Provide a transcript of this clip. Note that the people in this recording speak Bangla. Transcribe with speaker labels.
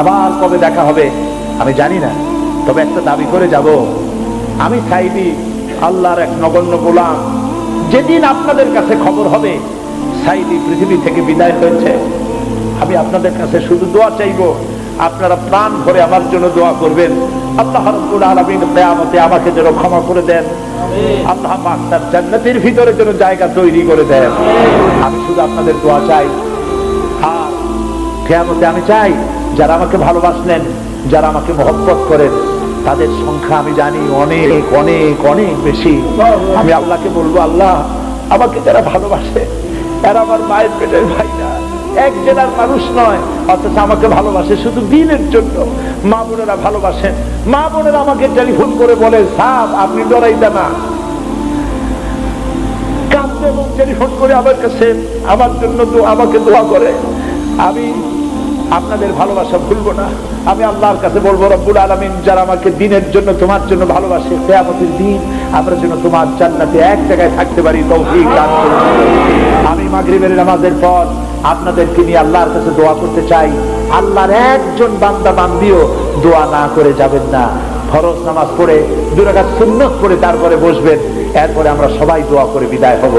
Speaker 1: আবার কবে দেখা হবে আমি জানি না, তবে একটা দাবি করে যাব, আমি সাইদি আল্লাহর এক নগণ্য গোলাম। যেদিন আপনাদের কাছে খবর হবে সাইদি পৃথিবী থেকে বিদায় হয়েছে, আমি আপনাদের কাছে শুধু দোয়া চাইবো, আপনারা প্রাণ ভরে আমার জন্য দোয়া করবেন। আল্লাহ রাব্বুল আলামিন কিয়ামতে আমাকে যেন ক্ষমা করে দেন, আল্লাহ পাক তার জান্নাতের ভিতরে যেন জায়গা তৈরি করে দেন। আমি শুধু আপনাদের দোয়া চাই। আর কিয়ামতে আমি চাই যারা আমাকে ভালোবাসলেন, যারা আমাকে মহব্বত করেন, তাদের সংখ্যা আমি জানি অনেক অনেক অনেক বেশি। আমি আল্লাহকে বলবো, আল্লাহ আমাকে যারা ভালোবাসে এরা আমার মায়ের পেটের ভাই না, এক জেলার মানুষ নয়, অথচ আমাকে ভালোবাসে শুধু দিনের জন্য। মা বোনেরা ভালোবাসেন, মা বোনেরা আমাকে টেলিফোন করে বলে, সাহেব আপনি ডরাইতে না, কাঁদতে এবং টেলিফোন করে আমার কাছে আমার জন্য আমাকে দোয়া করে। আমি আপনাদের ভালোবাসা ভুলবো না। আমি আল্লাহর কাছে বলবো, রব্বুল আলামিন যারা আমাকে দিনের জন্য তোমার জন্য ভালোবাসে, কিয়ামতের দিন আমরা যেন তোমার জান্নাতে এক জায়গায় থাকতে পারি, তৌফিক দান করুন। আমি মাগরিবের নামাজের পর আপনাদেরকে নিয়ে আল্লাহর কাছে দোয়া করতে চাই। আল্লাহর একজন বান্দা বান্দিও দোয়া না করে যাবেন না। ফরজ নামাজ পড়ে 2 রাকাত সুন্নাত পড়ে তারপরে বসবেন, এরপরে আমরা সবাই দোয়া করে বিদায় হব।